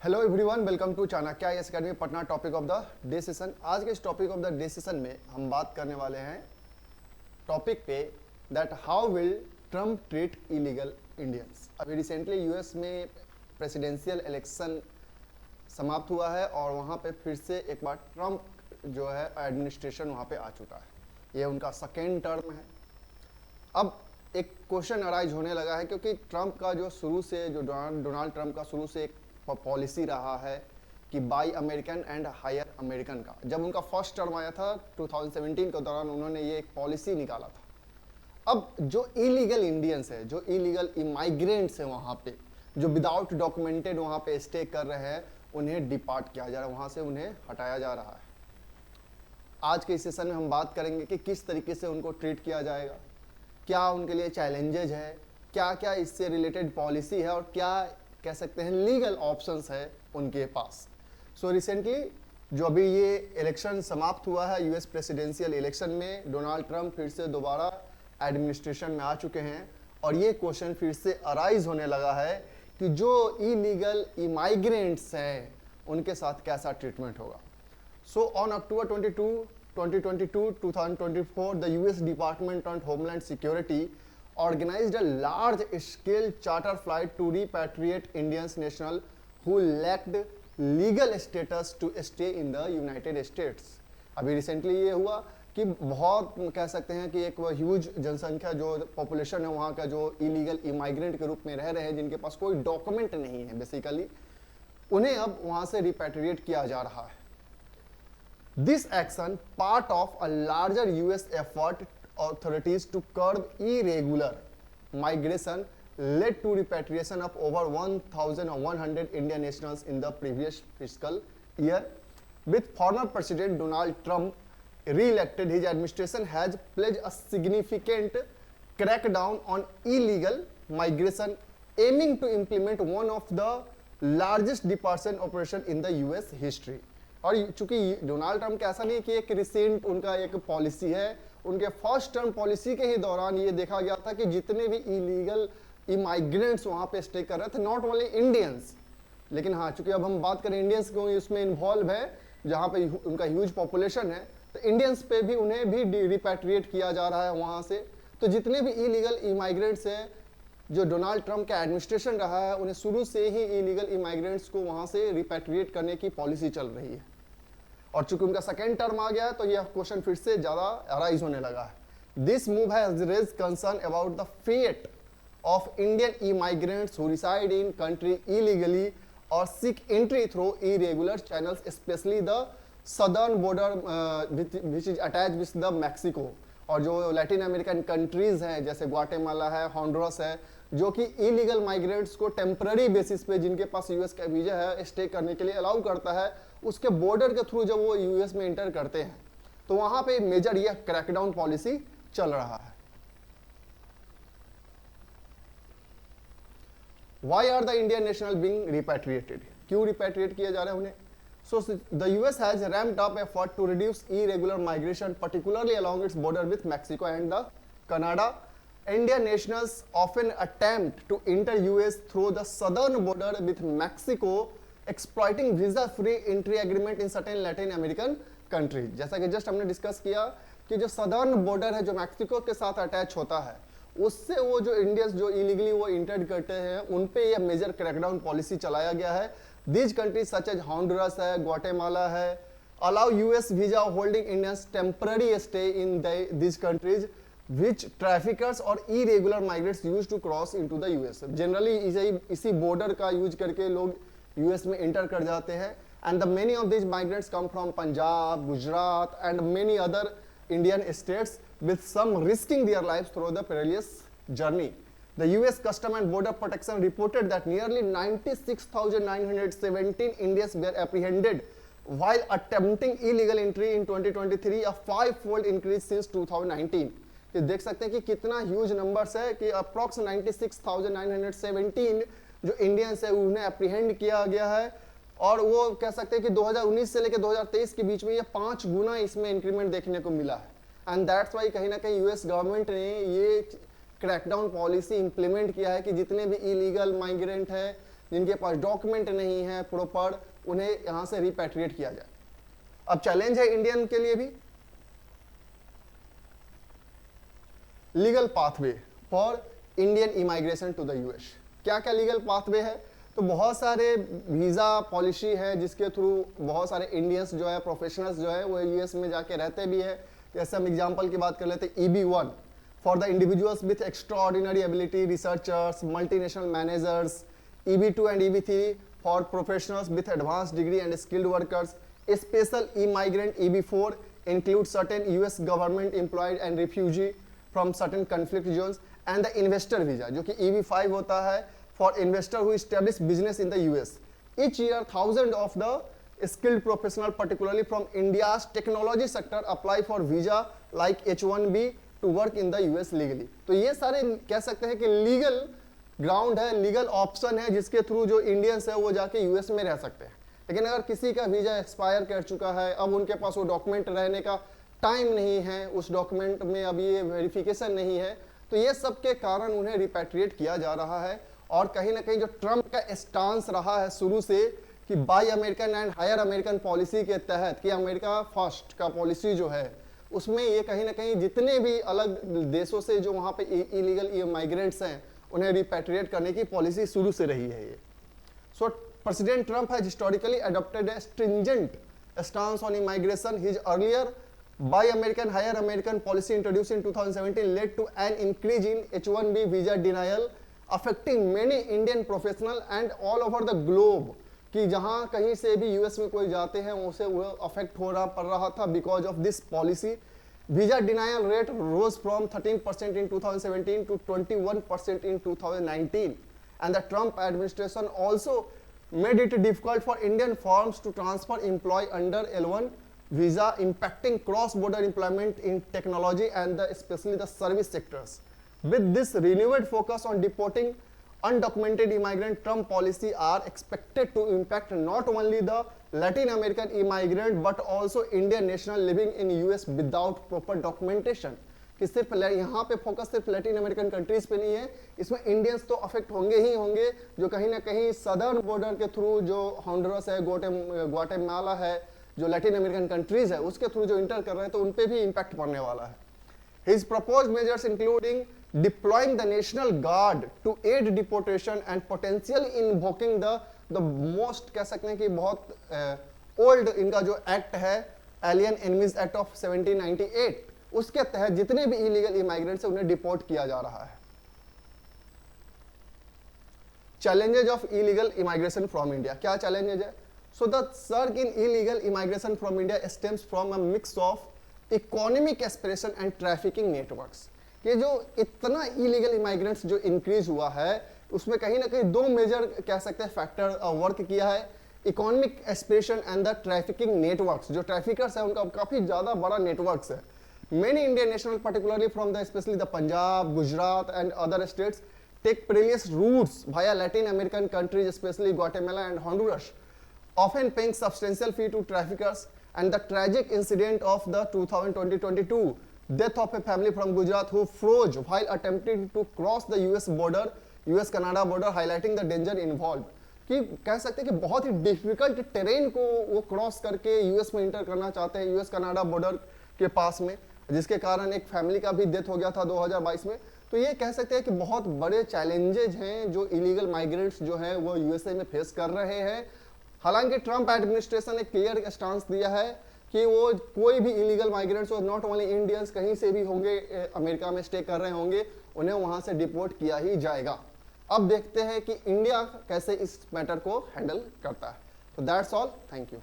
Hello everyone, welcome to Chanakya IAS academy Patna. Topic of the day session. आज के इस topic of the day session में हम बात करने वाले हैं टॉपिक पे that how will Trump treat illegal Indians. अभी रिसेंटली यूएस में प्रेसिडेंशियल इलेक्शन समाप्त हुआ है और वहाँ पे फिर से एक बार ट्रम्प जो है एडमिनिस्ट्रेशन वहाँ पे आ चुका है। ये उनका सेकेंड टर्म है। अब एक क्वेश्चन अराइज होने लगा है क्योंकि ट्रम्प का जो शुरू से जो डोनाल्ड ट्रम्प का शुरू से एक पॉलिसी रहा है कि buy American and hire American का। जब उनका फर्स्ट टर्म आया था 2017 के दौरान उन्होंने ये एक पॉलिसी निकाला था। अब जो इलीगल इंडियंस है, जो इलीगल इमाइग्रेंट्स हैं वहाँ पे, जो विदाउट डॉक्यूमेंटेड वहाँ पे स्टे कर रहे हैं, उन्हें डिपार्ट किया जा रहा है, वहाँ से उन्हें हटाया जा रहा है। आज के इस सेशन में हम बात करेंगे कि किस तरीके से उनको ट्रीट किया जाएगा, क्या उनके लिए चैलेंजेज है, क्या क्या इससे रिलेटेड पॉलिसी है और क्या कह सकते हैं लीगल ऑप्शंस है उनके पास। सो रिसेंटली जो अभी ये इलेक्शन समाप्त हुआ है, यूएस प्रेसिडेंशियल इलेक्शन में डोनाल्ड ट्रम्प फिर से दोबारा एडमिनिस्ट्रेशन में आ चुके हैं और ये क्वेश्चन फिर से अराइज होने लगा है कि जो इलीगल इमाइग्रेंट्स हैं उनके साथ कैसा ट्रीटमेंट होगा। So on October 22, 2024, the US Department of Homeland Security organized a large-scale charter flight to repatriate Indian nationals who lacked legal status to stay in the United States। अभी रिसेंटली ये हुआ कि बहुत कह सकते हैं कि एक ह्यूज जनसंख्या जो पॉपुलेशन है वहाँ का, जो इलीगल इमाइग्रेंट के रूप में रह रहे हैं, जिनके पास कोई डॉक्यूमेंट नहीं है बेसिकली, उन्हें अब वहाँ से रिपैट्रिएट किया जा रहा है। This action part of a larger US effort authorities to curb irregular migration led to repatriation of over 1,100 Indian nationals in the previous fiscal year. With former President Donald Trump re-elected, his administration has pledged a significant crackdown on illegal migration, aiming to implement one of the largest deportation operation in the US history. और चूंकि Donald Trump का ऐसा नहीं कि एक recent उनका एक policy है, उनके फर्स्ट टर्म पॉलिसी के ही दौरान ये देखा गया था कि जितने भी इलीगल इमाइग्रेंट्स वहाँ पे स्टे कर रहे थे, नॉट ओनली इंडियंस, लेकिन हाँ चूंकि अब हम बात करें इंडियंस को इसमें इन्वॉल्व है, जहाँ पे उनका ह्यूज पॉपुलेशन है, तो इंडियंस पे भी उन्हें भी रिपैट्रिएट किया जा रहा है वहाँ से। तो जितने भी इलीगल इमाइग्रेंट्स हैं, जो डोनाल्ड ट्रम्प का एडमिनिस्ट्रेशन रहा है, उन्हें शुरू से ही इलीगल इमाइग्रेंट्स को वहाँ से रिपैट्रिएट करने की पॉलिसी चल रही है। और चूंकि उनका सेकेंड टर्म आ गया है तो यह क्वेश्चन फिर से ज्यादा अराइज होने लगा है। This move has raised concern about the fate of Indian immigrants who reside in country illegally और seek entry through irregular channels, specially the southern border which is attach with the Mexico. और जो Latin American countries हैं जैसे Guatemala है, हॉन्डुरस है, जो कि illegal migrants को टेम्पररी बेसिस पे, जिनके पास यूएस का वीजा है, स्टे करने के लिए अलाउ करता है, उसके बॉर्डर के थ्रू जब वो यूएस में एंटर करते हैं तो वहां पे मेजर ये क्रैकडाउन पॉलिसी चल रहा है। Why are the Indian national being repatriated? क्यों रिपैट्रिएट किया जा रहा है उन्हें? So the US has ramped up effort to reduce irregular migration, particularly along its border with Mexico and the Canada. Indian nationals often attempt to enter US through the southern border with Mexico, exploiting visa-free entry agreement in certain Latin American countries। जैसा कि just हमने discuss किया कि जो southern border है जो Mexico के साथ अटैच होता है, उससे वो जो इंडियंस जो इलीगली वो इंटर करते हैं उन पे ये मेजर क्रैकडाउन पॉलिसी चलाया गया है। दीज कंट्रीज सच एज हॉन्डुरस है, ग्वाटेमाला है, allow US visa holding Indians temporary stay in these countries which traffickers और irregular migrants used to cross into the US। Generally इसी बॉर्डर का यूज करके लोग यूएस में एंटर कर जाते हैं। And the many of this migrants come from Punjab, Gujarat and many other Indian states with some risking their lives through the perilous journey. The US Custom and Border Protection reported that nearly 96,917 Indians were apprehended while attempting illegal entry in 2023, a five-fold increase since 2019। ये देख सकते हैं कि कितना huge numbers है कि approx 96,917 जो Indians है उन्हें अप्रीहेंड किया गया है। और वो कह सकते हैं कि 2019 से लेकर 2023 के बीच में ये 5 गुना इसमें इंक्रीमेंट देखने को मिला है। एंड दैट्स वाई कहीं ना कहीं यूएस गवर्नमेंट ने ये क्रैकडाउन पॉलिसी इंप्लीमेंट किया है कि जितने भी इलीगल माइग्रेंट है जिनके पास डॉक्यूमेंट नहीं है प्रॉपर, उन्हें यहाँ से रिपैट्रिएट किया जाए। अब चैलेंज है इंडियन के लिए भी, legal pathway for Indian immigration to the US. क्या क्या लीगल पाथवे है? तो बहुत सारे वीज़ा पॉलिसी है जिसके थ्रू बहुत सारे इंडियंस जो है, प्रोफेशनल्स जो है, वो यूएस में जाके रहते भी है। जैसे हम एग्जांपल की बात कर लेते हैं, EB1 for the individuals with extraordinary ability, researchers, multinational managers, EB2 and EB3 for professionals with advance degree and skilled workers. Special immigrant EB4 include certain US government employed and refugee from certain conflict zones, and the investor visa जो कि EB5 होता है for investor who establish business in the US. Each year, thousands of the skilled professional, particularly from India's technology sector, apply for visa like H1B to work in the US legally. तो ये सारे कह सकते हैं कि legal ground है, legal option है जिसके थ्रू जो इंडियंस है वो जाके यूएस में रह सकते हैं। लेकिन अगर किसी का वीजा एक्सपायर कर चुका है, अब उनके पास वो डॉक्यूमेंट रहने का टाइम नहीं है, उस डॉक्यूमेंट में अभी ये वेरिफिकेशन नहीं है, तो ये सब के कारण उन्हें रिपैट्रिएट किया जा रहा है। और कहीं ना कहीं जो ट्रंप का स्टांस रहा है शुरू से कि buy American and hire American policy के तहत कि अमेरिका फर्स्ट का पॉलिसी जो है उसमें ये कहीं ना कहीं जितने भी अलग देशों से जो वहाँ पे इलीगल माइग्रेंट्स हैं उन्हें रिपैट्रिएट करने की पॉलिसी शुरू से रही है ये। So president Trump has historically adopted a stringent stance on immigration. His earlier buy American hire American policy introduced in 2017 led to an increase in H1B visa denial affecting many Indian professional and all over the globe, कि जहां कहीं से भी US में कोई जाते हैं उसे वो अफेक्ट पड़ रहा था because of this policy. Visa denial rate rose from 13% in 2017 to 21% in 2019 and the Trump administration also made it difficult for Indian firms to transfer employ under L1 visa, impacting cross-border employment in technology and especially the service sectors. With this renewed focus on deporting undocumented immigrant, Trump policy are expected to impact not only the Latin American immigrant but also Indian national living in US without proper documentation. कि सिर्फ यहाँ पे focus सिर्फ Latin American countries पे नहीं है, इसमें Indians तो अफेक्ट होंगे ही होंगे जो कहीं ना कहीं सदर्न बॉर्डर के थ्रू जो हॉन्डुरस है, ग्वाटेमाला है, जो लैटिन अमेरिकन कंट्रीज है उसके थ्रू जो इंटर कर रहे हैं तो उन पे भी इम्पैक्ट पड़ने वाला है. His proposed measures including deploying the National Guard to aid deportation and potentially invoking the most कह सकते हैं कि बहुत ओल्ड इनका जो एक्ट है एलियन एनिमीज एक्ट ऑफ 1798, उसके तहत जितने भी इलीगल इमाइग्रेंट्स हैं उन्हें डिपोर्ट किया जा रहा है. Challenges of illegal immigration from India, क्या चैलेंजेज है? So the surge in illegal immigration from India stems from a mix of economic aspiration and trafficking networks. ये जो इतना इलीगल इमाइग्रेंट्स जो इंक्रीज हुआ है उसमें कहीं ना कहीं दो मेजर कह सकते हैं फैक्टर वर्क किया है, economic aspiration and the trafficking networks. जो ट्रैफिकर्स है उनका काफी ज्यादा बड़ा नेटवर्क्स है. Many Indian nationals, particularly from especially the Punjab, Gujarat and other states, take perilous routes via Latin American countries, especially Guatemala and Honduras, often paying substantial fee to traffickers. And the tragic incident of the 2022 death of a family from Gujarat who froze while attempting to cross the US border, US-Canada border, highlighting the danger involved. कि कह सकते हैं कि बहुत ही difficult terrain को वो cross करके US में इंटर करना चाहते हैं, यूएस-कनाडा बॉर्डर के पास में, जिसके कारण एक फैमिली का भी डेथ हो गया था 2022 में. तो ये कह सकते हैं कि बहुत बड़े चैलेंजेज हैं जो इलीगल माइग्रेंट्स जो है वो यूएसए में फेस कर रहे हैं. हालांकि ट्रंप एडमिनिस्ट्रेशन ने क्लियर स्टांस दिया है कि वो कोई भी इलीगल माइग्रेंट्स और नॉट ओनली इंडियंस कहीं से भी होंगे, अमेरिका में स्टे कर रहे होंगे, उन्हें वहां से डिपोर्ट किया ही जाएगा. अब देखते हैं कि इंडिया कैसे इस मैटर को हैंडल करता है. तो दैट्स ऑल, थैंक यू.